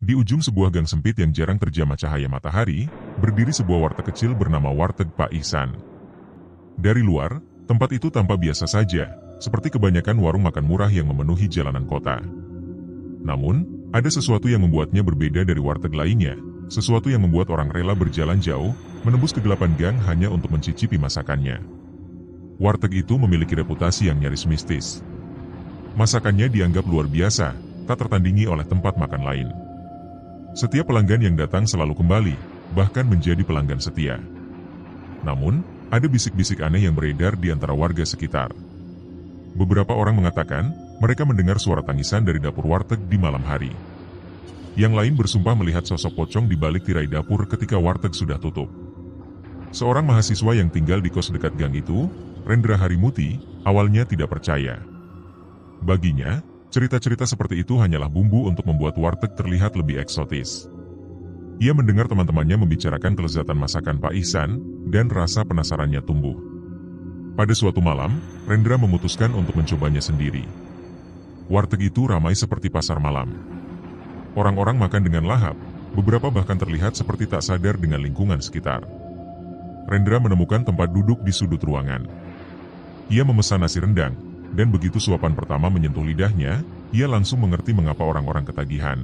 Di ujung sebuah gang sempit yang jarang terjamah cahaya matahari, berdiri sebuah warteg kecil bernama Warteg Pak Ihsan. Dari luar, tempat itu tampak biasa saja, seperti kebanyakan warung makan murah yang memenuhi jalanan kota. Namun, ada sesuatu yang membuatnya berbeda dari warteg lainnya, sesuatu yang membuat orang rela berjalan jauh, menembus kegelapan gang hanya untuk mencicipi masakannya. Warteg itu memiliki reputasi yang nyaris mistis. Masakannya dianggap luar biasa, tak tertandingi oleh tempat makan lain. Setiap pelanggan yang datang selalu kembali, bahkan menjadi pelanggan setia. Namun, ada bisik-bisik aneh yang beredar di antara warga sekitar. Beberapa orang mengatakan, mereka mendengar suara tangisan dari dapur warteg di malam hari. Yang lain bersumpah melihat sosok pocong di balik tirai dapur ketika warteg sudah tutup. Seorang mahasiswa yang tinggal di kos dekat gang itu, Rendra Harimuti, awalnya tidak percaya. Baginya, cerita-cerita seperti itu hanyalah bumbu untuk membuat warteg terlihat lebih eksotis. Ia mendengar teman-temannya membicarakan kelezatan masakan Pak Ihsan, dan rasa penasarannya tumbuh. Pada suatu malam, Rendra memutuskan untuk mencobanya sendiri. Warteg itu ramai seperti pasar malam. Orang-orang makan dengan lahap, beberapa bahkan terlihat seperti tak sadar dengan lingkungan sekitar. Rendra menemukan tempat duduk di sudut ruangan. Ia memesan nasi rendang, dan begitu suapan pertama menyentuh lidahnya, ia langsung mengerti mengapa orang-orang ketagihan.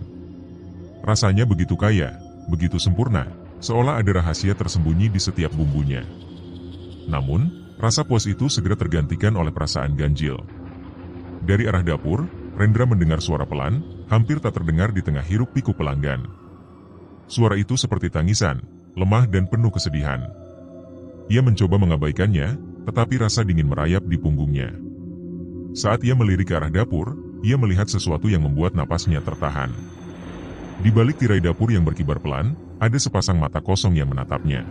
Rasanya begitu kaya, begitu sempurna, seolah ada rahasia tersembunyi di setiap bumbunya. Namun, rasa puas itu segera tergantikan oleh perasaan ganjil. Dari arah dapur, Rendra mendengar suara pelan, hampir tak terdengar di tengah hiruk-pikuk pelanggan. Suara itu seperti tangisan, lemah dan penuh kesedihan. Ia mencoba mengabaikannya, tetapi rasa dingin merayap di punggungnya. Saat ia melirik ke arah dapur, ia melihat sesuatu yang membuat napasnya tertahan. Di balik tirai dapur yang berkibar pelan, ada sepasang mata kosong yang menatapnya.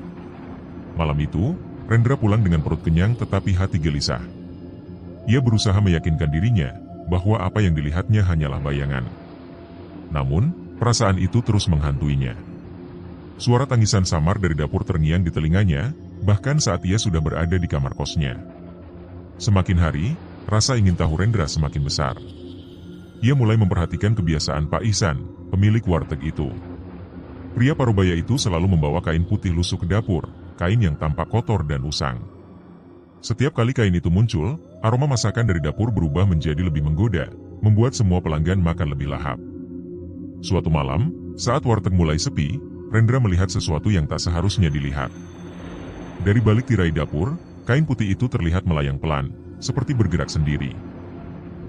Malam itu, Rendra pulang dengan perut kenyang tetapi hati gelisah. Ia berusaha meyakinkan dirinya bahwa apa yang dilihatnya hanyalah bayangan. Namun, perasaan itu terus menghantuinya. Suara tangisan samar dari dapur terngiang di telinganya, bahkan saat ia sudah berada di kamar kosnya. Semakin hari, rasa ingin tahu Rendra semakin besar. Ia mulai memperhatikan kebiasaan Pak Ihsan, pemilik warteg itu. Pria parubaya itu selalu membawa kain putih lusuh ke dapur, kain yang tampak kotor dan usang. Setiap kali kain itu muncul, aroma masakan dari dapur berubah menjadi lebih menggoda, membuat semua pelanggan makan lebih lahap. Suatu malam, saat warteg mulai sepi, Rendra melihat sesuatu yang tak seharusnya dilihat. Dari balik tirai dapur, kain putih itu terlihat melayang pelan, seperti bergerak sendiri.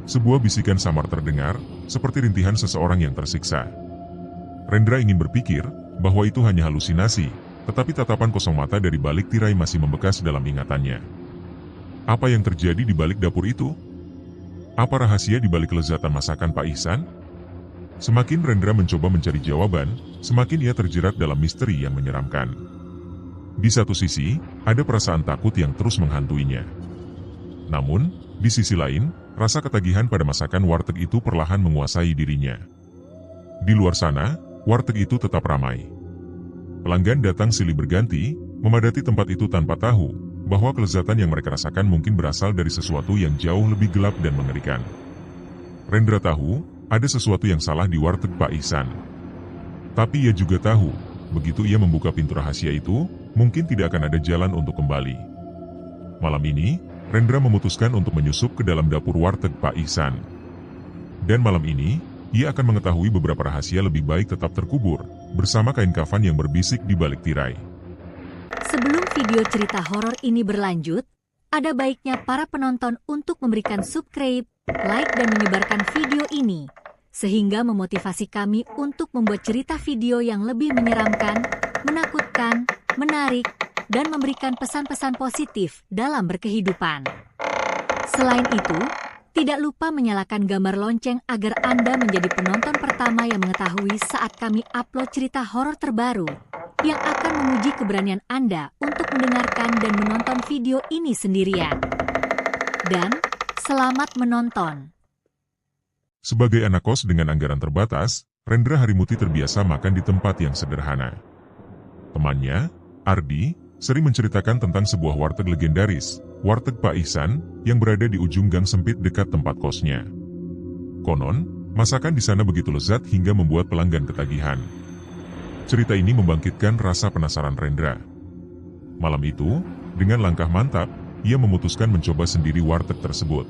Sebuah bisikan samar terdengar, seperti rintihan seseorang yang tersiksa. Rendra ingin berpikir bahwa itu hanya halusinasi, tetapi tatapan kosong mata dari balik tirai masih membekas dalam ingatannya. Apa yang terjadi di balik dapur itu? Apa rahasia di balik kelezatan masakan Pak Ihsan? Semakin Rendra mencoba mencari jawaban, semakin ia terjerat dalam misteri yang menyeramkan. Di satu sisi, ada perasaan takut yang terus menghantuinya. Namun, di sisi lain, rasa ketagihan pada masakan warteg itu perlahan menguasai dirinya. Di luar sana, warteg itu tetap ramai. Pelanggan datang silih berganti, memadati tempat itu tanpa tahu bahwa kelezatan yang mereka rasakan mungkin berasal dari sesuatu yang jauh lebih gelap dan mengerikan. Rendra tahu, ada sesuatu yang salah di warteg Pak Ihsan. Tapi ia juga tahu, begitu ia membuka pintu rahasia itu, mungkin tidak akan ada jalan untuk kembali. Malam ini, Rendra memutuskan untuk menyusup ke dalam dapur warteg Pak Ihsan. Dan malam ini, ia akan mengetahui beberapa rahasia lebih baik tetap terkubur, bersama kain kafan yang berbisik di balik tirai. Sebelum video cerita horor ini berlanjut, ada baiknya para penonton untuk memberikan subscribe, like dan menyebarkan video ini, sehingga memotivasi kami untuk membuat cerita video yang lebih menyeramkan, menakutkan, menarik, dan memberikan pesan-pesan positif dalam berkehidupan. Selain itu, tidak lupa menyalakan gambar lonceng agar Anda menjadi penonton pertama yang mengetahui saat kami upload cerita horor terbaru, yang akan menguji keberanian Anda untuk mendengarkan dan menonton video ini sendirian. Dan, selamat menonton. Sebagai anak kos dengan anggaran terbatas, Rendra Harimuti terbiasa makan di tempat yang sederhana. Temannya, Ardi, sering menceritakan tentang sebuah warteg legendaris, Warteg Pak Ihsan, yang berada di ujung gang sempit dekat tempat kosnya. Konon, Masakan di sana begitu lezat hingga membuat pelanggan ketagihan. Cerita ini membangkitkan rasa penasaran Rendra. Malam itu, dengan langkah mantap, ia memutuskan mencoba sendiri warteg tersebut.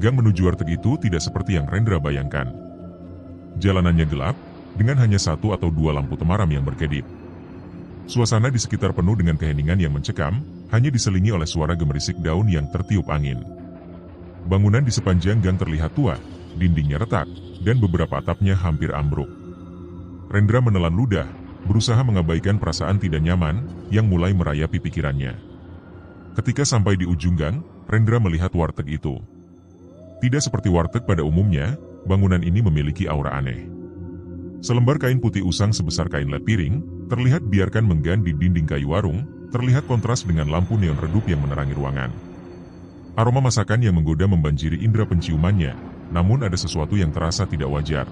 Gang menuju warteg itu tidak seperti yang Rendra bayangkan. Jalanannya gelap, dengan hanya 1 atau 2 lampu temaram yang berkedip. Suasana di sekitar penuh dengan keheningan yang mencekam, hanya diselingi oleh suara gemerisik daun yang tertiup angin. Bangunan di sepanjang gang terlihat tua, dindingnya retak, dan beberapa atapnya hampir ambruk. Rendra menelan ludah, berusaha mengabaikan perasaan tidak nyaman yang mulai merayapi pikirannya. Ketika sampai di ujung gang, Rendra melihat warteg itu. Tidak seperti warteg pada umumnya, bangunan ini memiliki aura aneh. Selembar kain putih usang sebesar kain led piring, terlihat biarkan menggan di dinding kayu warung, terlihat kontras dengan lampu neon redup yang menerangi ruangan. Aroma masakan yang menggoda membanjiri indera penciumannya, namun ada sesuatu yang terasa tidak wajar.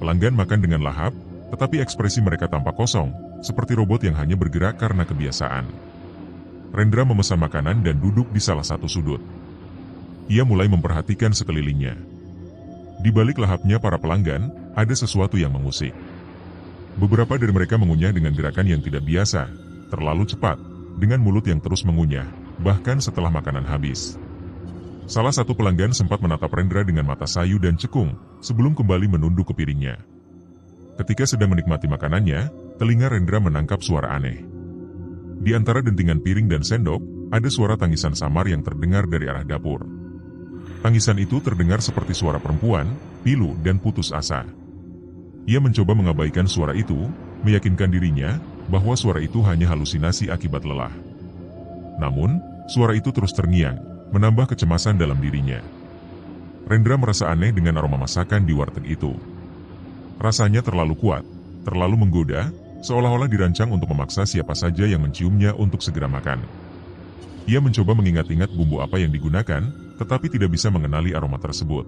Pelanggan makan dengan lahap, tetapi ekspresi mereka tampak kosong, seperti robot yang hanya bergerak karena kebiasaan. Rendra memesan makanan dan duduk di salah satu sudut. Ia mulai memperhatikan sekelilingnya. Di balik lahapnya para pelanggan, ada sesuatu yang mengusik. Beberapa dari mereka mengunyah dengan gerakan yang tidak biasa, terlalu cepat, dengan mulut yang terus mengunyah, bahkan setelah makanan habis. Salah satu pelanggan sempat menatap Rendra dengan mata sayu dan cekung, sebelum kembali menunduk ke piringnya. Ketika sedang menikmati makanannya, telinga Rendra menangkap suara aneh. Di antara dentingan piring dan sendok, ada suara tangisan samar yang terdengar dari arah dapur. Tangisan itu terdengar seperti suara perempuan, pilu dan putus asa. Ia mencoba mengabaikan suara itu, meyakinkan dirinya bahwa suara itu hanya halusinasi akibat lelah. Namun, suara itu terus terngiang, menambah kecemasan dalam dirinya. Rendra merasa aneh dengan aroma masakan di warteg itu. Rasanya terlalu kuat, terlalu menggoda, seolah-olah dirancang untuk memaksa siapa saja yang menciumnya untuk segera makan. Ia mencoba mengingat-ingat bumbu apa yang digunakan, tetapi tidak bisa mengenali aroma tersebut.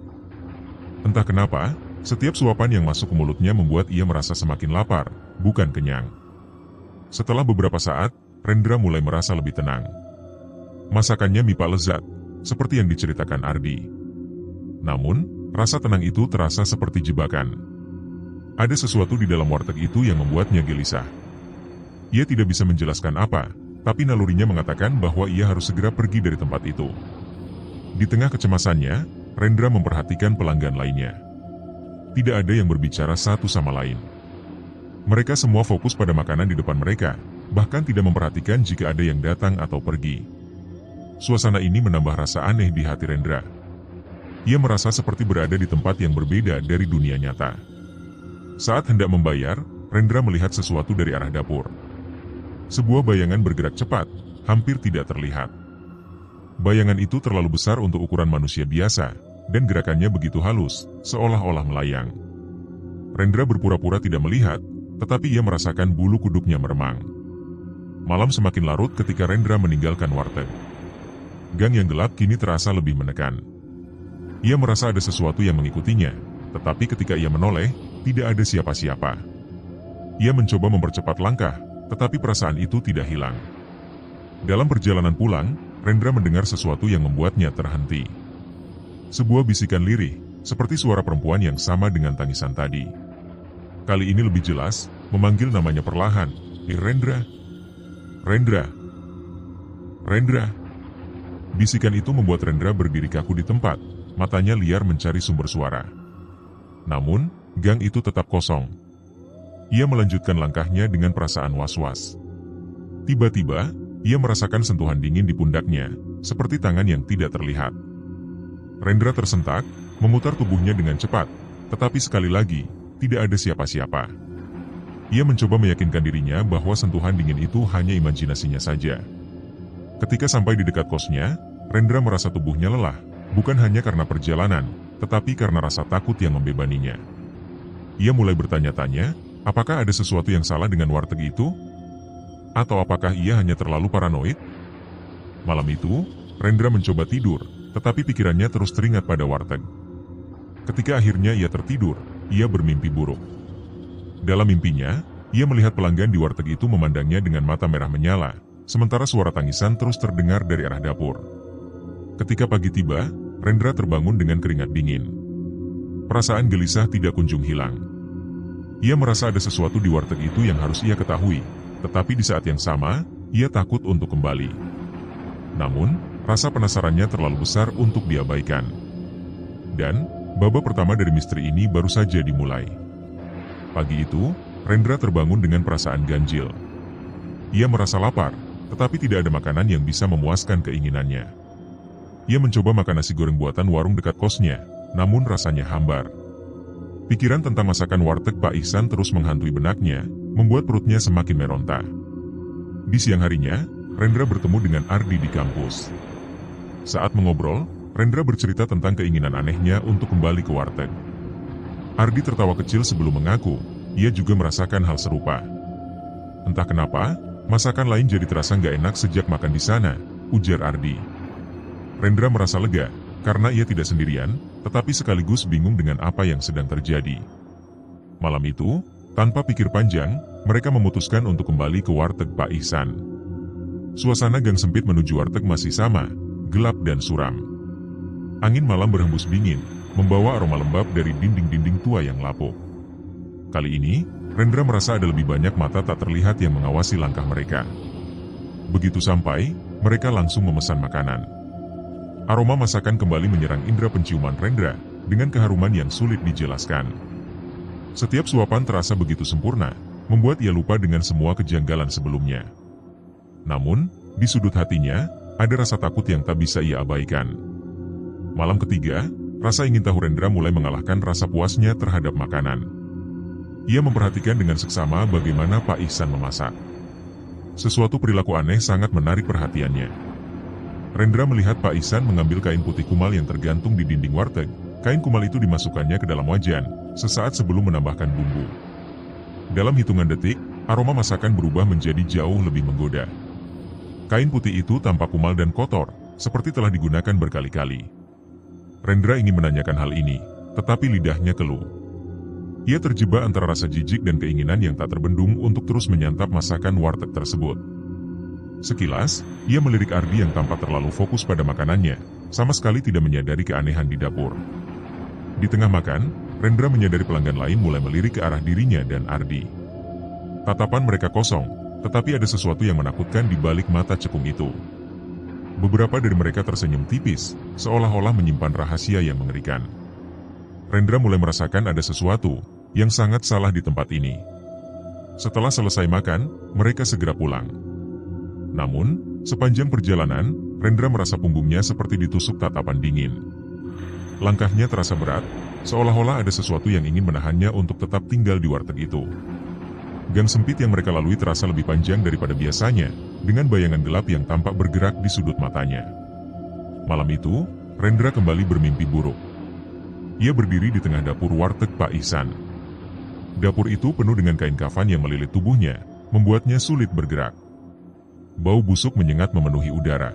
Entah kenapa, setiap suapan yang masuk ke mulutnya membuat ia merasa semakin lapar, bukan kenyang. Setelah beberapa saat, Rendra mulai merasa lebih tenang. Masakannya mipa lezat, seperti yang diceritakan Ardi. Namun, rasa tenang itu terasa seperti jebakan. Ada sesuatu di dalam warteg itu yang membuatnya gelisah. Ia tidak bisa menjelaskan apa, tapi nalurinya mengatakan bahwa ia harus segera pergi dari tempat itu. Di tengah kecemasannya, Rendra memperhatikan pelanggan lainnya. Tidak ada yang berbicara satu sama lain. Mereka semua fokus pada makanan di depan mereka, bahkan tidak memperhatikan jika ada yang datang atau pergi. Suasana ini menambah rasa aneh di hati Rendra. Ia merasa seperti berada di tempat yang berbeda dari dunia nyata. Saat hendak membayar, Rendra melihat sesuatu dari arah dapur. Sebuah bayangan bergerak cepat, hampir tidak terlihat. Bayangan itu terlalu besar untuk ukuran manusia biasa, dan gerakannya begitu halus, seolah-olah melayang. Rendra berpura-pura tidak melihat, tetapi ia merasakan bulu kuduknya meremang. Malam semakin larut ketika Rendra meninggalkan warteg. Gang yang gelap kini terasa lebih menekan. Ia merasa ada sesuatu yang mengikutinya, tetapi ketika ia menoleh, tidak ada siapa-siapa. Ia mencoba mempercepat langkah, tetapi perasaan itu tidak hilang. Dalam perjalanan pulang, Rendra mendengar sesuatu yang membuatnya terhenti. Sebuah bisikan lirih, seperti suara perempuan yang sama dengan tangisan tadi. Kali ini lebih jelas, memanggil namanya perlahan, Rendra. Rendra. Rendra. Bisikan itu membuat Rendra berdiri kaku di tempat, matanya liar mencari sumber suara. Namun, gang itu tetap kosong. Ia melanjutkan langkahnya dengan perasaan was-was. Tiba-tiba, ia merasakan sentuhan dingin di pundaknya, seperti tangan yang tidak terlihat. Rendra tersentak, memutar tubuhnya dengan cepat, tetapi sekali lagi, tidak ada siapa-siapa. Ia mencoba meyakinkan dirinya bahwa sentuhan dingin itu hanya imajinasinya saja. Ketika sampai di dekat kosnya, Rendra merasa tubuhnya lelah, bukan hanya karena perjalanan, tetapi karena rasa takut yang membebaninya. Ia mulai bertanya-tanya, apakah ada sesuatu yang salah dengan warteg itu? Atau apakah ia hanya terlalu paranoid? Malam itu, Rendra mencoba tidur, tetapi pikirannya terus teringat pada warteg. Ketika akhirnya ia tertidur, ia bermimpi buruk. Dalam mimpinya, ia melihat pelanggan di warteg itu memandangnya dengan mata merah menyala, sementara suara tangisan terus terdengar dari arah dapur. Ketika pagi tiba, Rendra terbangun dengan keringat dingin. perasaan gelisah tidak kunjung hilang. Ia merasa ada sesuatu di warteg itu yang harus ia ketahui, tetapi di saat yang sama, ia takut untuk kembali. Namun, rasa penasarannya terlalu besar untuk diabaikan. Dan, babak pertama dari misteri ini baru saja dimulai. Pagi itu, Rendra terbangun dengan perasaan ganjil. Ia merasa lapar, tetapi tidak ada makanan yang bisa memuaskan keinginannya. Ia mencoba makan nasi goreng buatan warung dekat kosnya, namun rasanya hambar. Pikiran tentang masakan warteg Pak Ihsan terus menghantui benaknya, membuat perutnya semakin meronta. Di siang harinya, Rendra bertemu dengan Ardi di kampus. Saat mengobrol, Rendra bercerita tentang keinginan anehnya untuk kembali ke warteg. Ardi tertawa kecil sebelum mengaku, ia juga merasakan hal serupa. Entah kenapa, masakan lain jadi terasa nggak enak sejak makan di sana, ujar Ardi. Rendra merasa lega, karena ia tidak sendirian, tetapi sekaligus bingung dengan apa yang sedang terjadi. Malam itu, tanpa pikir panjang, mereka memutuskan untuk kembali ke warteg Pak Ihsan. Suasana gang sempit menuju warteg masih sama, gelap dan suram. Angin malam berhembus dingin, membawa aroma lembab dari dinding-dinding tua yang lapuk. Kali ini, Rendra merasa ada lebih banyak mata tak terlihat yang mengawasi langkah mereka. Begitu sampai, mereka langsung memesan makanan. Aroma masakan kembali menyerang indera penciuman Rendra, dengan keharuman yang sulit dijelaskan. Setiap suapan terasa begitu sempurna, membuat ia lupa dengan semua kejanggalan sebelumnya. Namun, di sudut hatinya, ada rasa takut yang tak bisa ia abaikan. Malam ketiga, rasa ingin tahu Rendra mulai mengalahkan rasa puasnya terhadap makanan. Ia memperhatikan dengan seksama bagaimana Pak Ihsan memasak. Sesuatu perilaku aneh sangat menarik perhatiannya. Rendra melihat Pak Ihsan mengambil kain putih kumal yang tergantung di dinding warteg. Kain kumal itu dimasukkannya ke dalam wajan, sesaat sebelum menambahkan bumbu. Dalam hitungan detik, aroma masakan berubah menjadi jauh lebih menggoda. Kain putih itu tampak kumal dan kotor, seperti telah digunakan berkali-kali. Rendra ingin menanyakan hal ini, tetapi lidahnya keluh. Ia terjebak antara rasa jijik dan keinginan yang tak terbendung untuk terus menyantap masakan warteg tersebut. Sekilas, ia melirik Ardi yang tampak terlalu fokus pada makanannya, sama sekali tidak menyadari keanehan di dapur. Di tengah makan, Rendra menyadari pelanggan lain mulai melirik ke arah dirinya dan Ardi. Tatapan mereka kosong, tetapi ada sesuatu yang menakutkan di balik mata cekung itu. Beberapa dari mereka tersenyum tipis, seolah-olah menyimpan rahasia yang mengerikan. Rendra mulai merasakan ada sesuatu yang sangat salah di tempat ini. Setelah selesai makan, mereka segera pulang. Namun, sepanjang perjalanan, Rendra merasa punggungnya seperti ditusuk tatapan dingin. Langkahnya terasa berat, seolah-olah ada sesuatu yang ingin menahannya untuk tetap tinggal di warteg itu. Gang sempit yang mereka lalui terasa lebih panjang daripada biasanya, dengan bayangan gelap yang tampak bergerak di sudut matanya. Malam itu, Rendra kembali bermimpi buruk. Ia berdiri di tengah dapur warteg Pak Ihsan. Dapur itu penuh dengan kain kafan yang melilit tubuhnya, membuatnya sulit bergerak. Bau busuk menyengat memenuhi udara.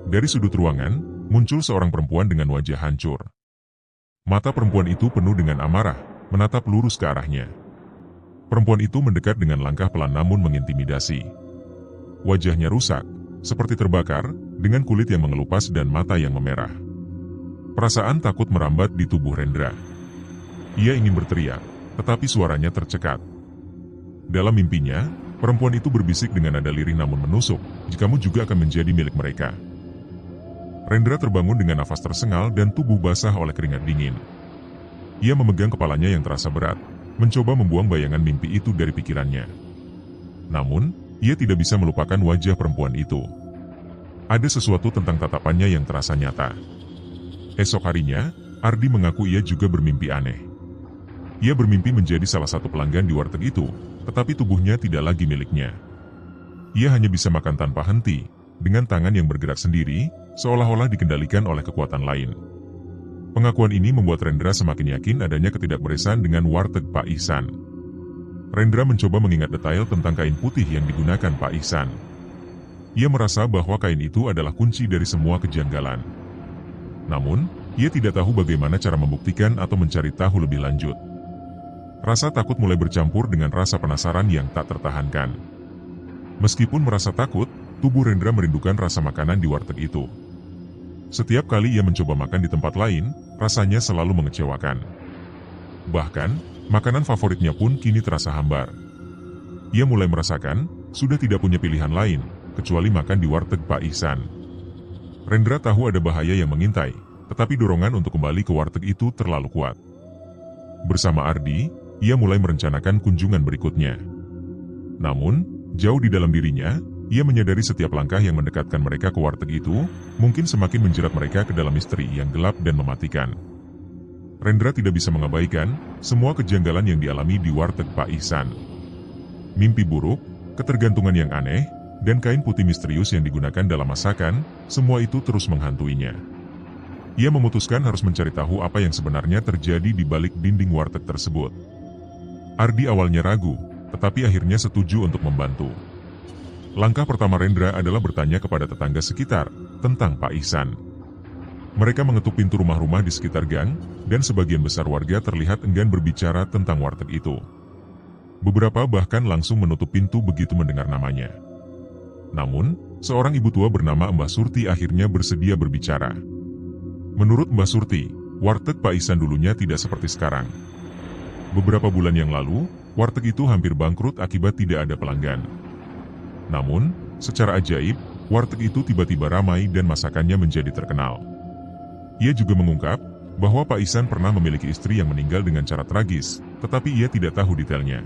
Dari sudut ruangan, muncul seorang perempuan dengan wajah hancur. Mata perempuan itu penuh dengan amarah, menatap lurus ke arahnya. Perempuan itu mendekat dengan langkah pelan namun mengintimidasi. Wajahnya rusak, seperti terbakar, dengan kulit yang mengelupas dan mata yang memerah. Perasaan takut merambat di tubuh Rendra. Ia ingin berteriak, tetapi suaranya tercekat. Dalam mimpinya, perempuan itu berbisik dengan nada lirih namun menusuk, "Kamu juga akan menjadi milik mereka." Rendra terbangun dengan nafas tersengal dan tubuh basah oleh keringat dingin. Ia memegang kepalanya yang terasa berat, mencoba membuang bayangan mimpi itu dari pikirannya. Namun, ia tidak bisa melupakan wajah perempuan itu. Ada sesuatu tentang tatapannya yang terasa nyata. Esok harinya, Ardi mengaku ia juga bermimpi aneh. Ia bermimpi menjadi salah satu pelanggan di warteg itu, tetapi tubuhnya tidak lagi miliknya. Ia hanya bisa makan tanpa henti, dengan tangan yang bergerak sendiri, seolah-olah dikendalikan oleh kekuatan lain. Pengakuan ini membuat Rendra semakin yakin adanya ketidakberesan dengan warteg Pak Ihsan. Rendra mencoba mengingat detail tentang kain putih yang digunakan Pak Ihsan. Ia merasa bahwa kain itu adalah kunci dari semua kejanggalan. Namun, ia tidak tahu bagaimana cara membuktikan atau mencari tahu lebih lanjut. Rasa takut mulai bercampur dengan rasa penasaran yang tak tertahankan. Meskipun merasa takut, tubuh Rendra merindukan rasa makanan di warteg itu. setiap kali ia mencoba makan di tempat lain, rasanya selalu mengecewakan. Bahkan, makanan favoritnya pun kini terasa hambar. Ia mulai merasakan, sudah tidak punya pilihan lain, kecuali makan di warteg Pak Ihsan. Rendra tahu ada bahaya yang mengintai, tetapi dorongan untuk kembali ke warteg itu terlalu kuat. Bersama Ardi, ia mulai merencanakan kunjungan berikutnya. Namun, jauh di dalam dirinya, ia menyadari setiap langkah yang mendekatkan mereka ke warteg itu, mungkin semakin menjerat mereka ke dalam misteri yang gelap dan mematikan. Rendra tidak bisa mengabaikan semua kejanggalan yang dialami di warteg Pak Ihsan. Mimpi buruk, ketergantungan yang aneh, dan kain putih misterius yang digunakan dalam masakan, semua itu terus menghantuinya. Ia memutuskan harus mencari tahu apa yang sebenarnya terjadi di balik dinding warteg tersebut. Ardi awalnya ragu, tetapi akhirnya setuju untuk membantu. Langkah pertama Rendra adalah bertanya kepada tetangga sekitar tentang Pak Ihsan. Mereka mengetuk pintu rumah-rumah di sekitar gang, dan sebagian besar warga terlihat enggan berbicara tentang warteg itu. Beberapa bahkan langsung menutup pintu begitu mendengar namanya. Namun, seorang ibu tua bernama Mbah Surti akhirnya bersedia berbicara. Menurut Mbah Surti, warteg Pak Ihsan dulunya tidak seperti sekarang. Beberapa bulan yang lalu, warteg itu hampir bangkrut akibat tidak ada pelanggan. Namun, secara ajaib, warteg itu tiba-tiba ramai dan masakannya menjadi terkenal. Ia juga mengungkap bahwa Pak Ihsan pernah memiliki istri yang meninggal dengan cara tragis, tetapi ia tidak tahu detailnya.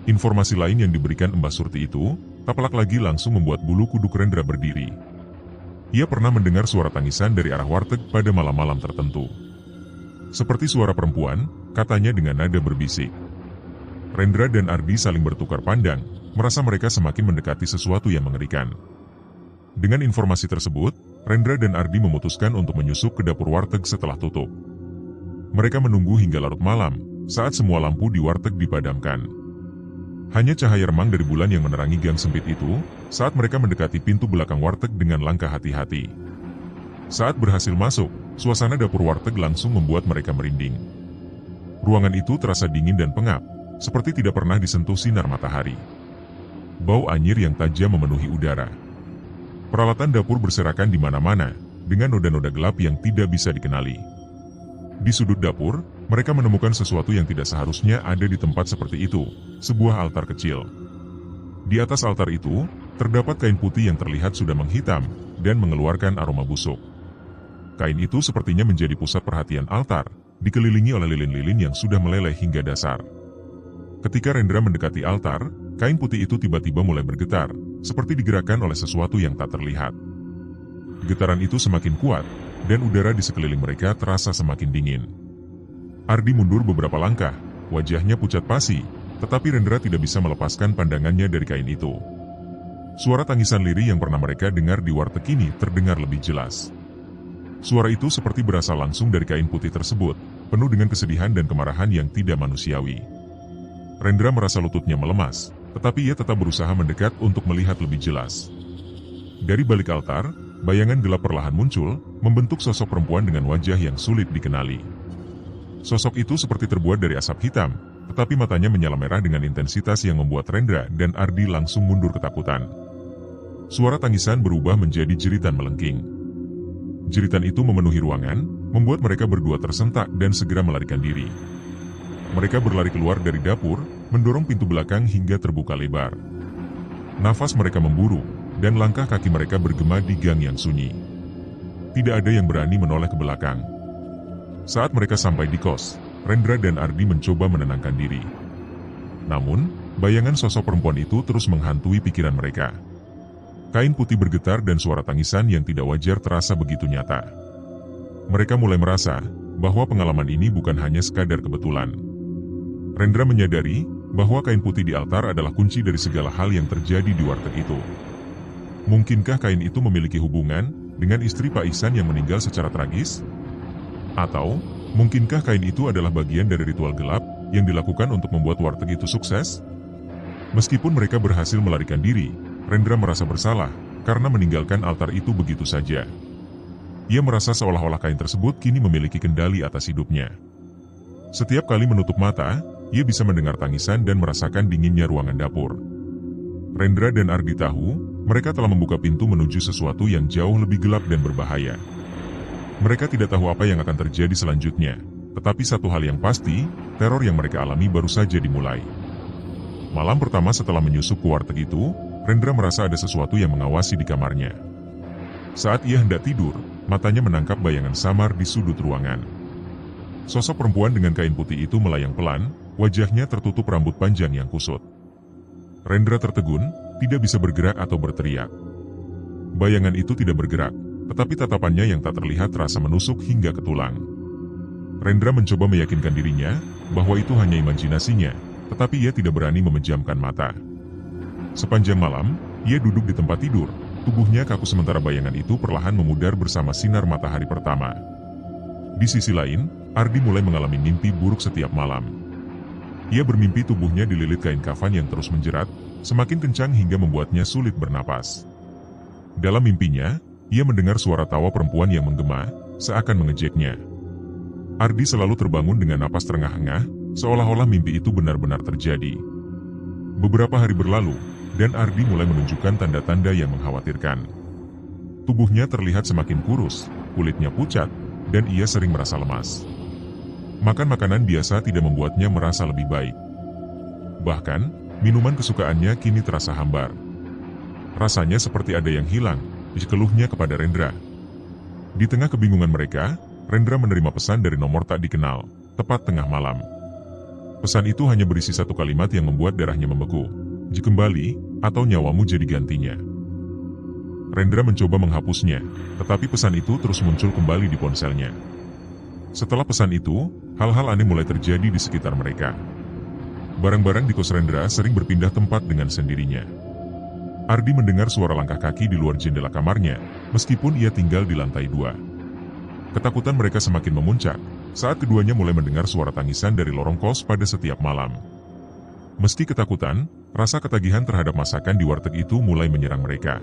Informasi lain yang diberikan Mbah Surti itu, tapalak lagi langsung membuat bulu kuduk Rendra berdiri. Ia pernah mendengar suara tangisan dari arah warteg pada malam-malam tertentu. Seperti suara perempuan, katanya dengan nada berbisik. Rendra dan Ardi saling bertukar pandang, merasa mereka semakin mendekati sesuatu yang mengerikan. Dengan informasi tersebut, Rendra dan Ardi memutuskan untuk menyusup ke dapur warteg setelah tutup. Mereka menunggu hingga larut malam, saat semua lampu di warteg dipadamkan. Hanya cahaya remang dari bulan yang menerangi gang sempit itu, saat mereka mendekati pintu belakang warteg dengan langkah hati-hati. Saat berhasil masuk, suasana dapur warteg langsung membuat mereka merinding. Ruangan itu terasa dingin dan pengap, seperti tidak pernah disentuh sinar matahari. Bau anyir yang tajam memenuhi udara. Peralatan dapur berserakan di mana-mana, dengan noda-noda gelap yang tidak bisa dikenali. Di sudut dapur, mereka menemukan sesuatu yang tidak seharusnya ada di tempat seperti itu, sebuah altar kecil. Di atas altar itu, terdapat kain putih yang terlihat sudah menghitam, dan mengeluarkan aroma busuk. Kain itu sepertinya menjadi pusat perhatian altar, dikelilingi oleh lilin-lilin yang sudah meleleh hingga dasar. Ketika Rendra mendekati altar, kain putih itu tiba-tiba mulai bergetar, seperti digerakkan oleh sesuatu yang tak terlihat. Getaran itu semakin kuat, dan udara di sekeliling mereka terasa semakin dingin. Ardi mundur beberapa langkah, wajahnya pucat pasi, tetapi Rendra tidak bisa melepaskan pandangannya dari kain itu. Suara tangisan lirih yang pernah mereka dengar di warteg ini terdengar lebih jelas. Suara itu seperti berasal langsung dari kain putih tersebut, penuh dengan kesedihan dan kemarahan yang tidak manusiawi. Rendra merasa lututnya melemas, tetapi ia tetap berusaha mendekat untuk melihat lebih jelas. Dari balik altar, bayangan gelap perlahan muncul, membentuk sosok perempuan dengan wajah yang sulit dikenali. Sosok itu seperti terbuat dari asap hitam, tetapi matanya menyala merah dengan intensitas yang membuat Rendra dan Ardi langsung mundur ketakutan. Suara tangisan berubah menjadi jeritan melengking. Jeritan itu memenuhi ruangan, membuat mereka berdua tersentak dan segera melarikan diri. Mereka berlari keluar dari dapur, mendorong pintu belakang hingga terbuka lebar. Nafas mereka memburu, dan langkah kaki mereka bergema di gang yang sunyi. Tidak ada yang berani menoleh ke belakang. Saat mereka sampai di kos, Rendra dan Ardi mencoba menenangkan diri. Namun, bayangan sosok perempuan itu terus menghantui pikiran mereka. Kain putih bergetar dan suara tangisan yang tidak wajar terasa begitu nyata. Mereka mulai merasa bahwa pengalaman ini bukan hanya sekadar kebetulan. Rendra menyadari bahwa kain putih di altar adalah kunci dari segala hal yang terjadi di warteg itu. Mungkinkah kain itu memiliki hubungan dengan istri Pak Ihsan yang meninggal secara tragis? Atau, mungkinkah kain itu adalah bagian dari ritual gelap yang dilakukan untuk membuat warteg itu sukses? Meskipun mereka berhasil melarikan diri, Rendra merasa bersalah karena meninggalkan altar itu begitu saja. Ia merasa seolah-olah kain tersebut kini memiliki kendali atas hidupnya. Setiap kali menutup mata, ia bisa mendengar tangisan dan merasakan dinginnya ruangan dapur. Rendra dan Ardi tahu, mereka telah membuka pintu menuju sesuatu yang jauh lebih gelap dan berbahaya. Mereka tidak tahu apa yang akan terjadi selanjutnya, tetapi satu hal yang pasti, teror yang mereka alami baru saja dimulai. Malam pertama setelah menyusup ke warteg itu, Rendra merasa ada sesuatu yang mengawasi di kamarnya. Saat ia hendak tidur, matanya menangkap bayangan samar di sudut ruangan. Sosok perempuan dengan kain putih itu melayang pelan, wajahnya tertutup rambut panjang yang kusut. Rendra tertegun, tidak bisa bergerak atau berteriak. Bayangan itu tidak bergerak, tetapi tatapannya yang tak terlihat terasa menusuk hingga ke tulang. Rendra mencoba meyakinkan dirinya bahwa itu hanya imajinasinya, tetapi ia tidak berani memejamkan mata. Sepanjang malam, ia duduk di tempat tidur, tubuhnya kaku sementara bayangan itu perlahan memudar bersama sinar matahari pertama. Di sisi lain, Ardi mulai mengalami mimpi buruk setiap malam. Ia bermimpi tubuhnya dililit kain kafan yang terus menjerat, semakin kencang hingga membuatnya sulit bernapas. Dalam mimpinya, ia mendengar suara tawa perempuan yang menggema, seakan mengejeknya. Ardi selalu terbangun dengan napas terengah-engah, seolah-olah mimpi itu benar-benar terjadi. Beberapa hari berlalu, dan Ardi mulai menunjukkan tanda-tanda yang mengkhawatirkan. Tubuhnya terlihat semakin kurus, kulitnya pucat, dan ia sering merasa lemas. Makan makanan biasa tidak membuatnya merasa lebih baik. Bahkan, minuman kesukaannya kini terasa hambar. Rasanya seperti ada yang hilang, dikeluhnya kepada Rendra. Di tengah kebingungan mereka, Rendra menerima pesan dari nomor tak dikenal, tepat tengah malam. Pesan itu hanya berisi satu kalimat yang membuat darahnya membeku. Jika kembali, atau nyawamu jadi gantinya. Rendra mencoba menghapusnya, tetapi pesan itu terus muncul kembali di ponselnya. Setelah pesan itu, hal-hal aneh mulai terjadi di sekitar mereka. Barang-barang di kos Rendra sering berpindah tempat dengan sendirinya. Ardi mendengar suara langkah kaki di luar jendela kamarnya, meskipun ia tinggal di lantai 2. Ketakutan mereka semakin memuncak, saat keduanya mulai mendengar suara tangisan dari lorong kos pada setiap malam. Meski ketakutan, rasa ketagihan terhadap masakan di warteg itu mulai menyerang mereka.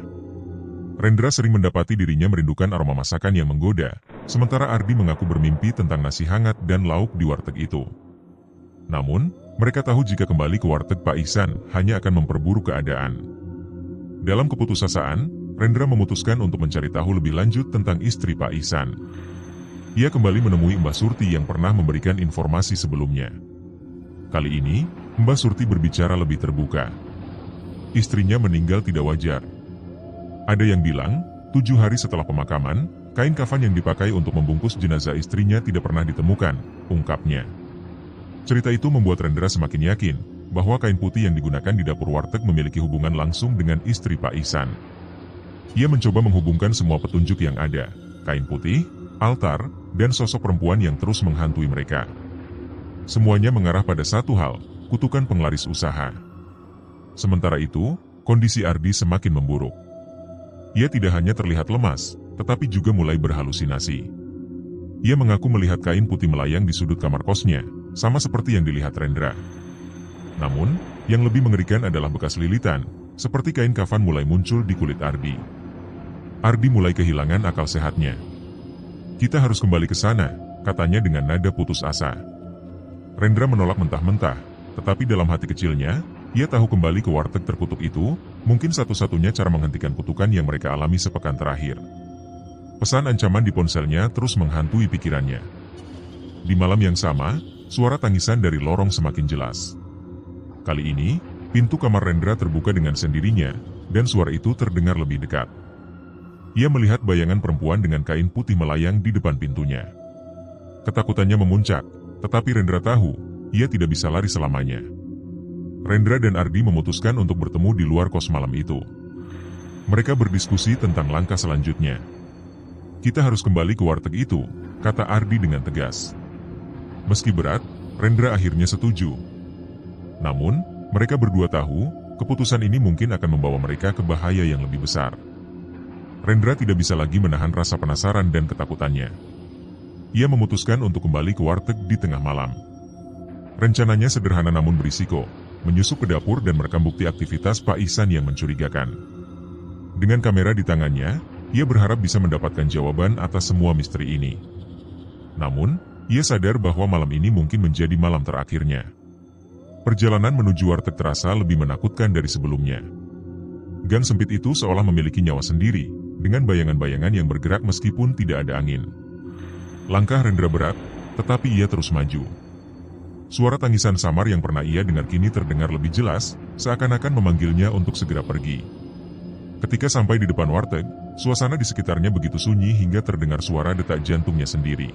Rendra sering mendapati dirinya merindukan aroma masakan yang menggoda, sementara Ardi mengaku bermimpi tentang nasi hangat dan lauk di warteg itu. Namun, mereka tahu jika kembali ke warteg Pak Ihsan hanya akan memperburuk keadaan. Dalam keputusasaan, Rendra memutuskan untuk mencari tahu lebih lanjut tentang istri Pak Ihsan. Ia kembali menemui Mbah Surti yang pernah memberikan informasi sebelumnya. Kali ini, Mbah Surti berbicara lebih terbuka. Istrinya meninggal tidak wajar. Ada yang bilang, 7 hari setelah pemakaman, kain kafan yang dipakai untuk membungkus jenazah istrinya tidak pernah ditemukan, ungkapnya. Cerita itu membuat Rendra semakin yakin bahwa kain putih yang digunakan di dapur warteg memiliki hubungan langsung dengan istri Pak Ihsan. Ia mencoba menghubungkan semua petunjuk yang ada, kain putih, altar, dan sosok perempuan yang terus menghantui mereka. Semuanya mengarah pada satu hal, kutukan penglaris usaha. Sementara itu, kondisi Ardi semakin memburuk. Ia tidak hanya terlihat lemas, tetapi juga mulai berhalusinasi. Ia mengaku melihat kain putih melayang di sudut kamar kosnya, sama seperti yang dilihat Rendra. Namun, yang lebih mengerikan adalah bekas lilitan, seperti kain kafan mulai muncul di kulit Ardi. Ardi mulai kehilangan akal sehatnya. Kita harus kembali ke sana, katanya dengan nada putus asa. Rendra menolak mentah-mentah, tetapi dalam hati kecilnya, ia tahu kembali ke warteg terkutuk itu, mungkin satu-satunya cara menghentikan kutukan yang mereka alami sepekan terakhir. Pesan ancaman di ponselnya terus menghantui pikirannya. Di malam yang sama, suara tangisan dari lorong semakin jelas. Kali ini, pintu kamar Rendra terbuka dengan sendirinya, dan suara itu terdengar lebih dekat. Ia melihat bayangan perempuan dengan kain putih melayang di depan pintunya. Ketakutannya memuncak, tetapi Rendra tahu, ia tidak bisa lari selamanya. Rendra dan Ardi memutuskan untuk bertemu di luar kos malam itu. Mereka berdiskusi tentang langkah selanjutnya. Kita harus kembali ke warteg itu, kata Ardi dengan tegas. Meski berat, Rendra akhirnya setuju. Namun, mereka berdua tahu, keputusan ini mungkin akan membawa mereka ke bahaya yang lebih besar. Rendra tidak bisa lagi menahan rasa penasaran dan ketakutannya. Ia memutuskan untuk kembali ke warteg di tengah malam. Rencananya sederhana namun berisiko, menyusup ke dapur dan merekam bukti aktivitas Pak Ihsan yang mencurigakan. Dengan kamera di tangannya, ia berharap bisa mendapatkan jawaban atas semua misteri ini. Namun, ia sadar bahwa malam ini mungkin menjadi malam terakhirnya. Perjalanan menuju warteg terasa lebih menakutkan dari sebelumnya. Gang sempit itu seolah memiliki nyawa sendiri, dengan bayangan-bayangan yang bergerak meskipun tidak ada angin. Langkah Rendra berat, tetapi ia terus maju. Suara tangisan samar yang pernah ia dengar kini terdengar lebih jelas, seakan-akan memanggilnya untuk segera pergi. Ketika sampai di depan warteg, suasana di sekitarnya begitu sunyi hingga terdengar suara detak jantungnya sendiri.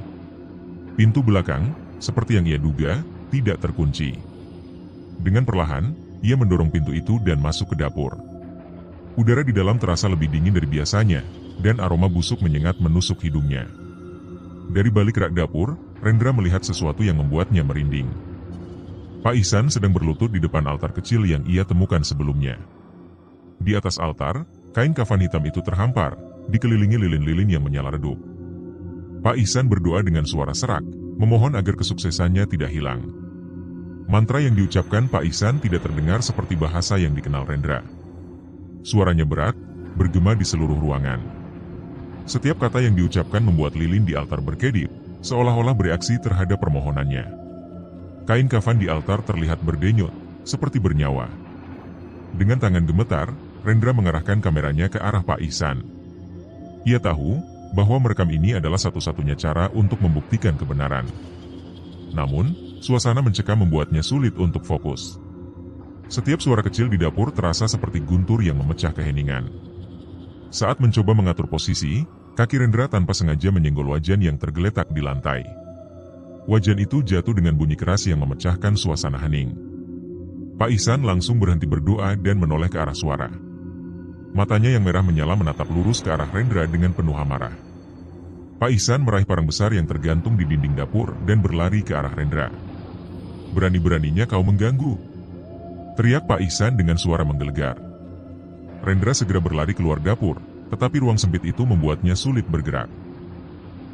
Pintu belakang, seperti yang ia duga, tidak terkunci. Dengan perlahan, ia mendorong pintu itu dan masuk ke dapur. Udara di dalam terasa lebih dingin dari biasanya, dan aroma busuk menyengat menusuk hidungnya. Dari balik rak dapur, Rendra melihat sesuatu yang membuatnya merinding. Pak Ihsan sedang berlutut di depan altar kecil yang ia temukan sebelumnya. Di atas altar, kain kafan hitam itu terhampar, dikelilingi lilin-lilin yang menyala redup. Pak Ihsan berdoa dengan suara serak, memohon agar kesuksesannya tidak hilang. Mantra yang diucapkan Pak Ihsan tidak terdengar seperti bahasa yang dikenal Rendra. Suaranya berat, bergema di seluruh ruangan. Setiap kata yang diucapkan membuat lilin di altar berkedip, seolah-olah bereaksi terhadap permohonannya. Kain kafan di altar terlihat berdenyut, seperti bernyawa. Dengan tangan gemetar, Rendra mengarahkan kameranya ke arah Pak Ihsan. Ia tahu bahwa merekam ini adalah satu-satunya cara untuk membuktikan kebenaran. Namun, suasana mencekam membuatnya sulit untuk fokus. Setiap suara kecil di dapur terasa seperti guntur yang memecah keheningan. Saat mencoba mengatur posisi, kaki Rendra tanpa sengaja menyenggol wajan yang tergeletak di lantai. Wajan itu jatuh dengan bunyi keras yang memecahkan suasana hening. Pak Ihsan langsung berhenti berdoa dan menoleh ke arah suara. Matanya yang merah menyala menatap lurus ke arah Rendra dengan penuh amarah. Pak Ihsan meraih parang besar yang tergantung di dinding dapur dan berlari ke arah Rendra. "Berani-beraninya kau mengganggu!" teriak Pak Ihsan dengan suara menggelegar. Rendra segera berlari keluar dapur, tetapi ruang sempit itu membuatnya sulit bergerak.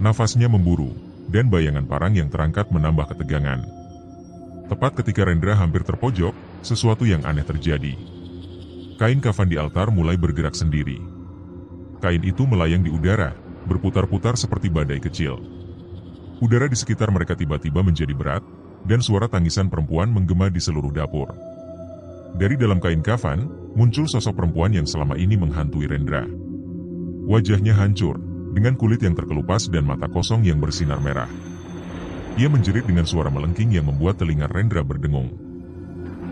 Nafasnya memburu, dan bayangan parang yang terangkat menambah ketegangan. Tepat ketika Rendra hampir terpojok, sesuatu yang aneh terjadi. Kain kafan di altar mulai bergerak sendiri. Kain itu melayang di udara, berputar-putar seperti badai kecil. Udara di sekitar mereka tiba-tiba menjadi berat, dan suara tangisan perempuan menggema di seluruh dapur. Dari dalam kain kafan, muncul sosok perempuan yang selama ini menghantui Rendra. Wajahnya hancur, dengan kulit yang terkelupas dan mata kosong yang bersinar merah. Ia menjerit dengan suara melengking yang membuat telinga Rendra berdengung.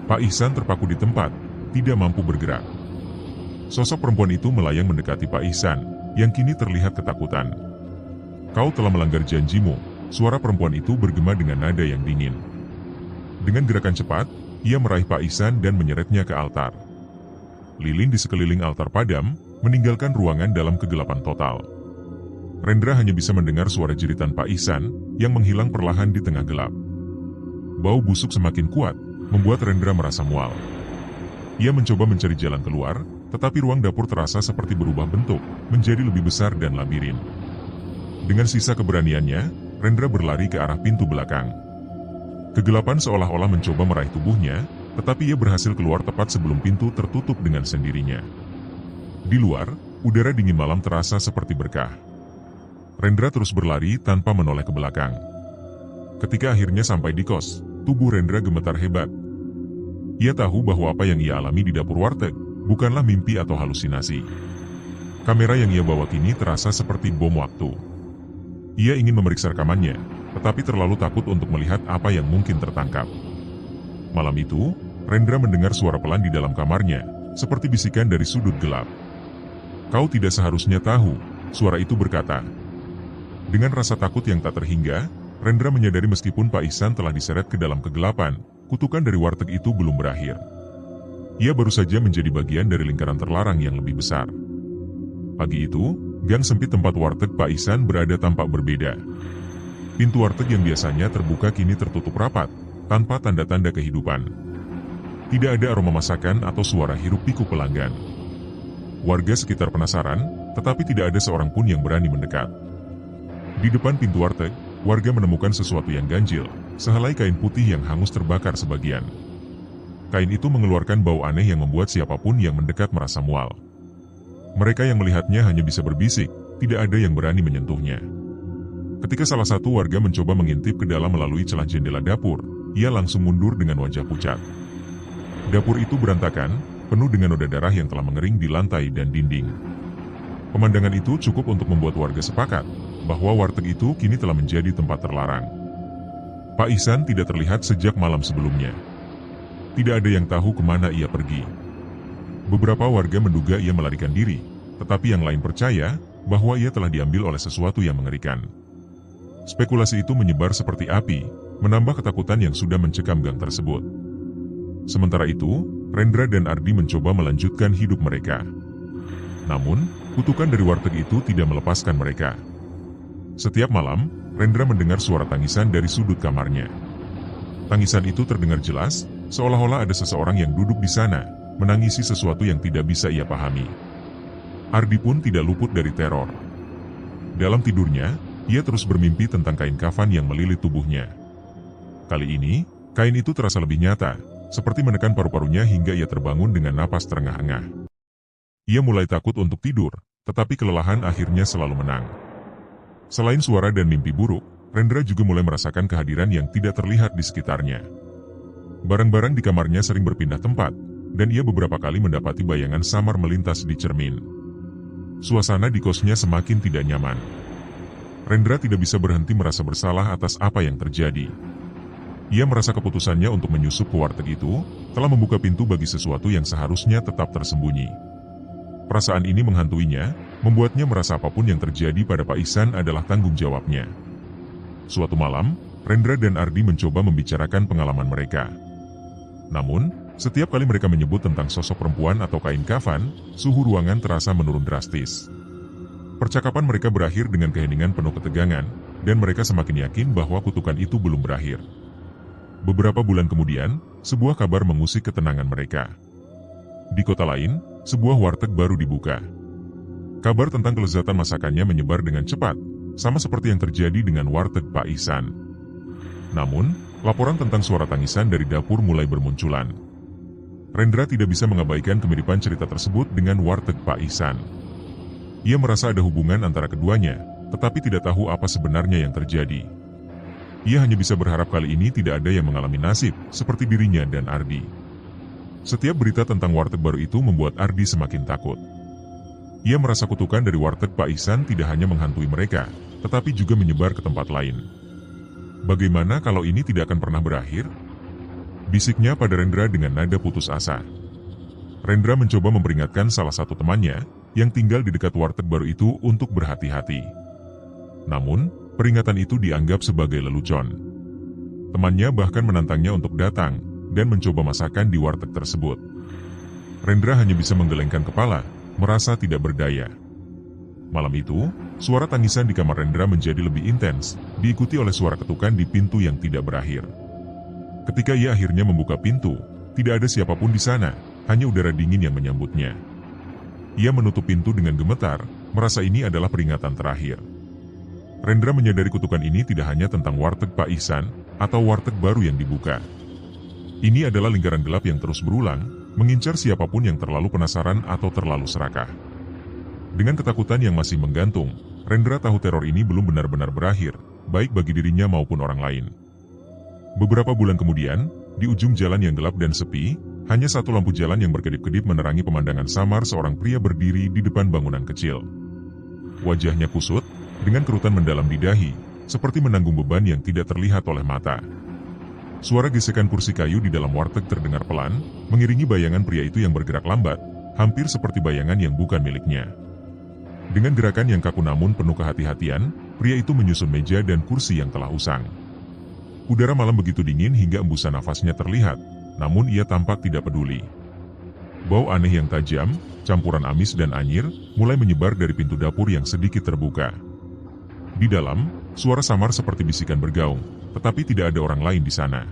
Pak Ihsan terpaku di tempat, tidak mampu bergerak. Sosok perempuan itu melayang mendekati Pak Ihsan, yang kini terlihat ketakutan. "Kau telah melanggar janjimu," suara perempuan itu bergema dengan nada yang dingin. Dengan gerakan cepat, ia meraih Pak Ihsan dan menyeretnya ke altar. Lilin di sekeliling altar padam, meninggalkan ruangan dalam kegelapan total. Rendra hanya bisa mendengar suara jeritan Pak Ihsan, yang menghilang perlahan di tengah gelap. Bau busuk semakin kuat, membuat Rendra merasa mual. Ia mencoba mencari jalan keluar, tetapi ruang dapur terasa seperti berubah bentuk, menjadi lebih besar dan labirin. Dengan sisa keberaniannya, Rendra berlari ke arah pintu belakang. Kegelapan seolah-olah mencoba meraih tubuhnya, tetapi ia berhasil keluar tepat sebelum pintu tertutup dengan sendirinya. Di luar, udara dingin malam terasa seperti berkah. Rendra terus berlari tanpa menoleh ke belakang. Ketika akhirnya sampai di kos, tubuh Rendra gemetar hebat. Ia tahu bahwa apa yang ia alami di dapur warteg bukanlah mimpi atau halusinasi. Kamera yang ia bawa kini terasa seperti bom waktu. Ia ingin memeriksa rekamannya, tetapi terlalu takut untuk melihat apa yang mungkin tertangkap. Malam itu, Rendra mendengar suara pelan di dalam kamarnya, seperti bisikan dari sudut gelap. "Kau tidak seharusnya tahu," suara itu berkata. Dengan rasa takut yang tak terhingga, Rendra menyadari meskipun Pak Ihsan telah diseret ke dalam kegelapan, kutukan dari warteg itu belum berakhir. Ia baru saja menjadi bagian dari lingkaran terlarang yang lebih besar. Pagi itu, gang sempit tempat warteg Pak Ihsan berada tampak berbeda. Pintu warteg yang biasanya terbuka kini tertutup rapat, tanpa tanda-tanda kehidupan. Tidak ada aroma masakan atau suara hiruk-pikuk pelanggan. Warga sekitar penasaran, tetapi tidak ada seorang pun yang berani mendekat. Di depan pintu warteg, warga menemukan sesuatu yang ganjil, sehelai kain putih yang hangus terbakar sebagian. Kain itu mengeluarkan bau aneh yang membuat siapapun yang mendekat merasa mual. Mereka yang melihatnya hanya bisa berbisik, tidak ada yang berani menyentuhnya. Ketika salah satu warga mencoba mengintip ke dalam melalui celah jendela dapur, ia langsung mundur dengan wajah pucat. Dapur itu berantakan, penuh dengan noda darah yang telah mengering di lantai dan dinding. Pemandangan itu cukup untuk membuat warga sepakat bahwa warteg itu kini telah menjadi tempat terlarang. Pak Ihsan tidak terlihat sejak malam sebelumnya. Tidak ada yang tahu kemana ia pergi. Beberapa warga menduga ia melarikan diri, tetapi yang lain percaya bahwa ia telah diambil oleh sesuatu yang mengerikan. Spekulasi itu menyebar seperti api, menambah ketakutan yang sudah mencekam gang tersebut. Sementara itu, Rendra dan Ardi mencoba melanjutkan hidup mereka. Namun, kutukan dari warteg itu tidak melepaskan mereka. Setiap malam, Rendra mendengar suara tangisan dari sudut kamarnya. Tangisan itu terdengar jelas, seolah-olah ada seseorang yang duduk di sana, menangisi sesuatu yang tidak bisa ia pahami. Ardi pun tidak luput dari teror. Dalam tidurnya, ia terus bermimpi tentang kain kafan yang melilit tubuhnya. Kali ini, kain itu terasa lebih nyata, seperti menekan paru-parunya hingga ia terbangun dengan napas terengah-engah. Ia mulai takut untuk tidur, tetapi kelelahan akhirnya selalu menang. Selain suara dan mimpi buruk, Rendra juga mulai merasakan kehadiran yang tidak terlihat di sekitarnya. Barang-barang di kamarnya sering berpindah tempat, dan ia beberapa kali mendapati bayangan samar melintas di cermin. Suasana di kosnya semakin tidak nyaman. Rendra tidak bisa berhenti merasa bersalah atas apa yang terjadi. Ia merasa keputusannya untuk menyusup ke warteg itu telah membuka pintu bagi sesuatu yang seharusnya tetap tersembunyi. Perasaan ini menghantuinya, membuatnya merasa apapun yang terjadi pada Pak Ihsan adalah tanggung jawabnya. Suatu malam, Rendra dan Ardi mencoba membicarakan pengalaman mereka. Namun, setiap kali mereka menyebut tentang sosok perempuan atau kain kafan, suhu ruangan terasa menurun drastis. Percakapan mereka berakhir dengan keheningan penuh ketegangan, dan mereka semakin yakin bahwa kutukan itu belum berakhir. Beberapa bulan kemudian, sebuah kabar mengusik ketenangan mereka. Di kota lain, sebuah warteg baru dibuka. Kabar tentang kelezatan masakannya menyebar dengan cepat, sama seperti yang terjadi dengan warteg Pak Ihsan. Namun, laporan tentang suara tangisan dari dapur mulai bermunculan. Rendra tidak bisa mengabaikan kemiripan cerita tersebut dengan warteg Pak Ihsan. Ia merasa ada hubungan antara keduanya, tetapi tidak tahu apa sebenarnya yang terjadi. Ia hanya bisa berharap kali ini tidak ada yang mengalami nasib seperti dirinya dan Ardi. Setiap berita tentang warteg baru itu membuat Ardi semakin takut. Ia merasa kutukan dari warteg Pak Ihsan tidak hanya menghantui mereka, tetapi juga menyebar ke tempat lain. Bagaimana kalau ini tidak akan pernah berakhir? Bisiknya pada Rendra dengan nada putus asa. Rendra mencoba memperingatkan salah satu temannya yang tinggal di dekat warteg baru itu untuk berhati-hati. Namun, peringatan itu dianggap sebagai lelucon. Temannya bahkan menantangnya untuk datang dan mencoba masakan di warteg tersebut. Rendra hanya bisa menggelengkan kepala, merasa tidak berdaya. Malam itu, suara tangisan di kamar Rendra menjadi lebih intens, diikuti oleh suara ketukan di pintu yang tidak berakhir. Ketika ia akhirnya membuka pintu, tidak ada siapapun di sana, hanya udara dingin yang menyambutnya. Ia menutup pintu dengan gemetar, merasa ini adalah peringatan terakhir. Rendra menyadari kutukan ini tidak hanya tentang warteg Pak Ihsan atau warteg baru yang dibuka. Ini adalah lingkaran gelap yang terus berulang, mengincar siapapun yang terlalu penasaran atau terlalu serakah. Dengan ketakutan yang masih menggantung, Rendra tahu teror ini belum benar-benar berakhir, baik bagi dirinya maupun orang lain. Beberapa bulan kemudian, di ujung jalan yang gelap dan sepi, hanya satu lampu jalan yang berkedip-kedip menerangi pemandangan samar seorang pria berdiri di depan bangunan kecil. Wajahnya kusut, dengan kerutan mendalam di dahi, seperti menanggung beban yang tidak terlihat oleh mata. Suara gesekan kursi kayu di dalam warteg terdengar pelan, mengiringi bayangan pria itu yang bergerak lambat, hampir seperti bayangan yang bukan miliknya. Dengan gerakan yang kaku namun penuh kehati-hatian, pria itu menyusun meja dan kursi yang telah usang. Udara malam begitu dingin hingga embusan nafasnya terlihat, namun ia tampak tidak peduli. Bau aneh yang tajam, campuran amis dan anyir, mulai menyebar dari pintu dapur yang sedikit terbuka. Di dalam, suara samar seperti bisikan bergaung, tetapi tidak ada orang lain di sana.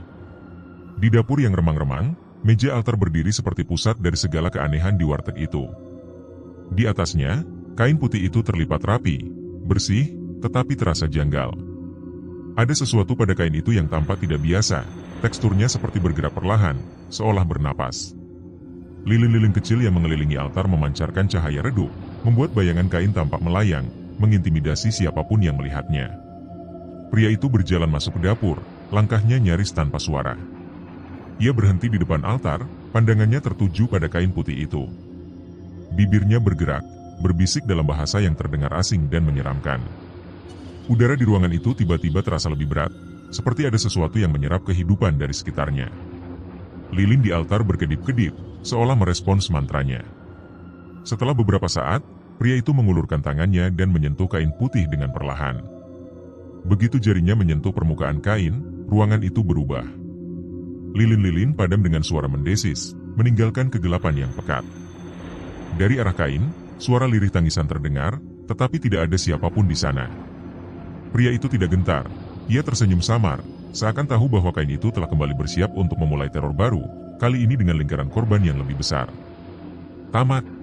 Di dapur yang remang-remang, meja altar berdiri seperti pusat dari segala keanehan di warteg itu. Di atasnya, kain putih itu terlipat rapi, bersih, tetapi terasa janggal. Ada sesuatu pada kain itu yang tampak tidak biasa, teksturnya seperti bergerak perlahan, seolah bernapas. Lilin-lilin kecil yang mengelilingi altar memancarkan cahaya redup, membuat bayangan kain tampak melayang, mengintimidasi siapapun yang melihatnya. Pria itu berjalan masuk ke dapur, langkahnya nyaris tanpa suara. Ia berhenti di depan altar, pandangannya tertuju pada kain putih itu. Bibirnya bergerak, berbisik dalam bahasa yang terdengar asing dan menyeramkan. Udara di ruangan itu tiba-tiba terasa lebih berat, seperti ada sesuatu yang menyerap kehidupan dari sekitarnya. Lilin di altar berkedip-kedip, seolah merespons mantranya. Setelah beberapa saat, pria itu mengulurkan tangannya dan menyentuh kain putih dengan perlahan. Begitu jarinya menyentuh permukaan kain, ruangan itu berubah. Lilin-lilin padam dengan suara mendesis, meninggalkan kegelapan yang pekat. Dari arah kain, suara lirih tangisan terdengar, tetapi tidak ada siapapun di sana. Pria itu tidak gentar, ia tersenyum samar, seakan tahu bahwa kain itu telah kembali bersiap untuk memulai teror baru, kali ini dengan lingkaran korban yang lebih besar. Tamat.